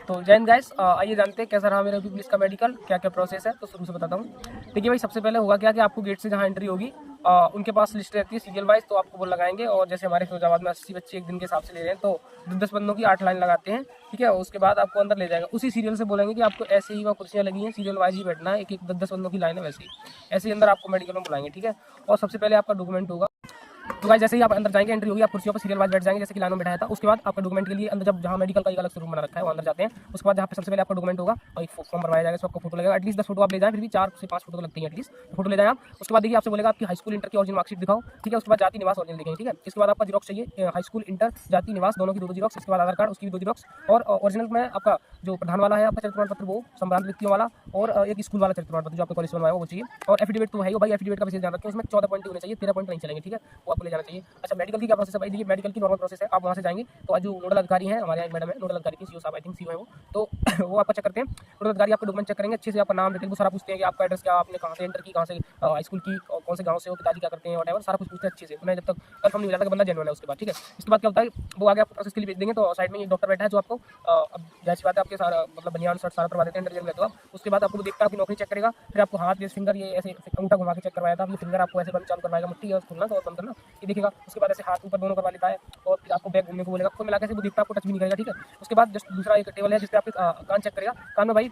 तो जैन गाइस, आइए जानते हैं कैसा रहा मेरा पुलिस का मेडिकल, क्या क्या प्रोसेस है। तो शुरू से बताता हूँ। देखिए भाई, सबसे पहले होगा क्या कि आपको गेट से जहाँ एंट्री होगी उनके पास लिस्ट रहती है सीरियल वाइज, तो आपको वो लगाएंगे। और जैसे हमारे फिरोजाबाद में 80 बच्चे एक दिन के हिसाब से ले रहे हैं, तो 10 बंदों की 8 लाइन लगाते हैं, ठीक है। उसके बाद आपको अंदर ले जाएगा, उसी सीरियल से बोलेंगे कि आपको ऐसे ही वहाँ कुर्सियाँ लगी हैं, सीरियल वाइज ही बैठना है, एक एक 10 बंदों की लाइन है, वैसे ही ऐसे ही अंदर आपको मेडिकल में बुलाएंगे, ठीक है। और सबसे पहले आपका डॉक्यूमेंट होगा। तो भाई जैसे ही आप अंदर जाएंगे, एंट्री होगी, आप कुर्सियों पर सीरियल वाइज बैठ जाएंगे जैसे कि लाइनों में बैठाया था। उसके बाद आपका डॉक्यूमेंट के लिए अंदर, जब जहाँ मेडिकल का एक अलग से रूम बना रखा है, वो अंदर जाते हैं। उसके बाद जहाँ पे सबसे पहले आपका डॉक्यूमेंट होगा और एक फॉर्म भरवाया जाएगा, सबको फोटो लगेगा। एटलीस्ट 10 फोटो आप ले जाएं, फिर भी 4 से 5 फोटो तो लगती है एटलीस्ट, फोटो ले जाएं आप। उसके बाद देखिए आपसे बोलेगा आपकी हाई स्कूल इंटर की ओरिजिनल मार्कशीट दिखाओ, ठीक है। उसके बाद जाति निवास ओरिजिनल दिखाएंगे, ठीक है। इसके बाद आपका जीरोक्स चाहिए, हाई स्कूल इंटर जाति निवास दोनों की 2 जीरोक्स। इसके बाद आधार कार्ड, उसकी भी 2 जीरोक्स। और ओरिजिनल में आपका जो प्रधान वाला है आपका चरित्र प्रमाण पत्र, वो संभ्रांत व्यक्तियों वाला, और एक स्कूल वाला चरित्र प्रमाण पत्र जो आपने कॉलेज बनवाया वो चाहिए। और एफिडेविट तो है ही भाई, एफिडेविट का विशेष ध्यान रखें, उसमें 14 पॉइंट होने चाहिए, 13 पॉइंट नहीं चलेंगे, ठीक है। वो आपको ले जाना चाहिए। अच्छा, मेडिकल की क्या प्रोसेस है भाई? देखिए मेडिकल की नॉर्मल प्रोसेस है, आप वहाँ से जाएंगे तो जो नोडल अधिकारी हैं हमारे यहाँ, एक मैडम है नोडल अधिकारी की, सीओ साहब, आई थिंक सीओ है वो, तो वो आपका चेक करते हैं। नोडल अधिकारी आपका डॉक्यूमेंट चेक करेंगे अच्छे से, आपका नाम डिटेल वो सारा पूछते हैं कि आपका एड्रेस क्या, आपने कहाँ से एंटर की, कहाँ से हाई स्कूल की, और कौन से गाँव से हो, पिताजी क्या करते हैं, वट सारा कुछ पूछते हैं अच्छे से। उन्हें जब तक कन्फर्म नहीं हो जाता कि बंदा जेन्युइन है, उसके बाद ठीक है। इसके बाद क्या होता है, वो आगे आपको प्रोसेस के लिए भेज देंगे। तो साइड में एक डॉक्टर बैठा है जो आपको अब जैसी बात है आपके सारा मतलब बनियान शर्ट सारा करवा देते हैं इंटरव्यू में। तो आप उसके बाद आपको देखता है, आपकी नौकरी चेक करेगा, फिर आपको हाथ, ये फिंगर, ये ऐसे अंगूठा घुमा के चेक करवाया था, ये फिंगर आपको ऐसे बंद चालू करवाएगा, मुट्ठी और खुलना और बंद करना, ये देखेगा। उसके बाद ऐसे हाथ ऊपर दोनों करवा लेता है, और फिर आपको बैग घूमने को बोलेगा, कुल मिला के वो देखता, आपको टच भी नहीं करेगा, ठीक है। उसके बाद जस्ट दूसरा एक टेबल है जिस पे आपके कान चेक करेगा। कान में भाई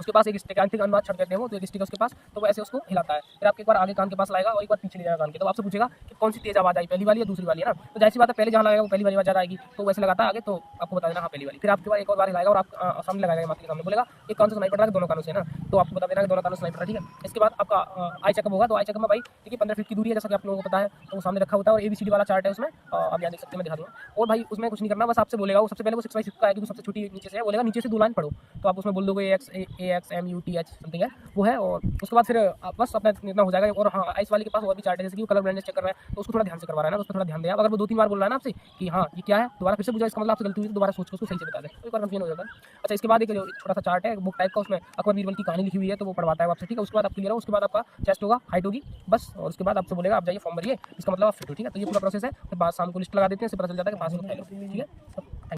उसके पास एक स्टिक अनुवाद छड़ देते हैं वो, तो एक स्टिक है उसके पास, तो वो ऐसे उसको हिलाता है। फिर आपके एक बार आगे कान के पास लाएगा और एक बार पीछे ले जाएगा कान के, तो आपसे पूछेगा कि कौन सी तेज आवाज आई, पहली वाली या दूसरी वाली, है ना। तो जैसी बात है, पहले जहाँ लगाएगा वो पहली वाली आवाज ज़्यादा आएगी, तो वैसे लगाता है आगे, तो आपको बता देना हाँ पहली वाली। फिर आपके बाद एक और बार हिलाएगा और आप सामने लगाएगा, माथे के सामने बोलेगा एक कान से सुनाई पड़ रहा है दोनों कानों से, ना, तो आपको बता देना कि दोनों कानों से सुनाई पड़ रहा है, ठीक है। इसके बाद आपका आई चेकअप होगा। तो आई चेकअप में भाई देखिए 15 फीट की दूरी है, जैसा कि आप लोगों को पता है, तो वो सामने रखा होता है, और ABCD वाला चार्ट है उसमें, आप यहाँ देख सकते हैं, मैं दिखा दूँगा। और भाई उसमें कुछ नहीं करना, बस आपसे बोलेगा वो सबसे पहले वो 6x6 का आएगी, सबसे छोटी नीचे से है, बोलेगा नीचे से 2 लाइन पढ़ो, तो आप उसमें बोल दोगे AXMUTH समथिंग है वो है। और उसके बाद फिर आप बस अपना इतना हो जाएगा। और हाँ, आइस वाले के पास और भी चार्ट है, जैसे कि वो कलर ब्राइटनेस चेक कर रहा है, तो उसको थोड़ा ध्यान से करवा रहा है ना, उसको थोड़ा ध्यान दे। अगर वो 2-3 बार बोल रहा है ना आपसे कि हाँ ये क्या है, दोबारा फिर से पूछा, इसका मतलब आपसे गलती हुई, तो दोबारा सोच के उसको सही से बता दे, तो एक बार कंफ्यूजन हो जाता है। अच्छा, इसके बाद एक छोटा सा चार्ट है बुक टाइप का, उसमें अकबर बीरबल की कहानी लिखी हुई है, तो वो पढ़वाता है आपसे, ठीक है। उसके बाद आप क्लियर हो, उसके बाद आपका चेस्ट होगा, हाइट होगी बस, और उसके बाद आपसे बोलेगा आप जाइए फॉर्म भरिए, इसका मतलब आप फिट हो, ठीक है। तो ये पूरा प्रोसेस है। फिर बाद शाम को लिस्ट लगा देते हैं, इससे पता चल जाता है कि पास हो, ठीक है।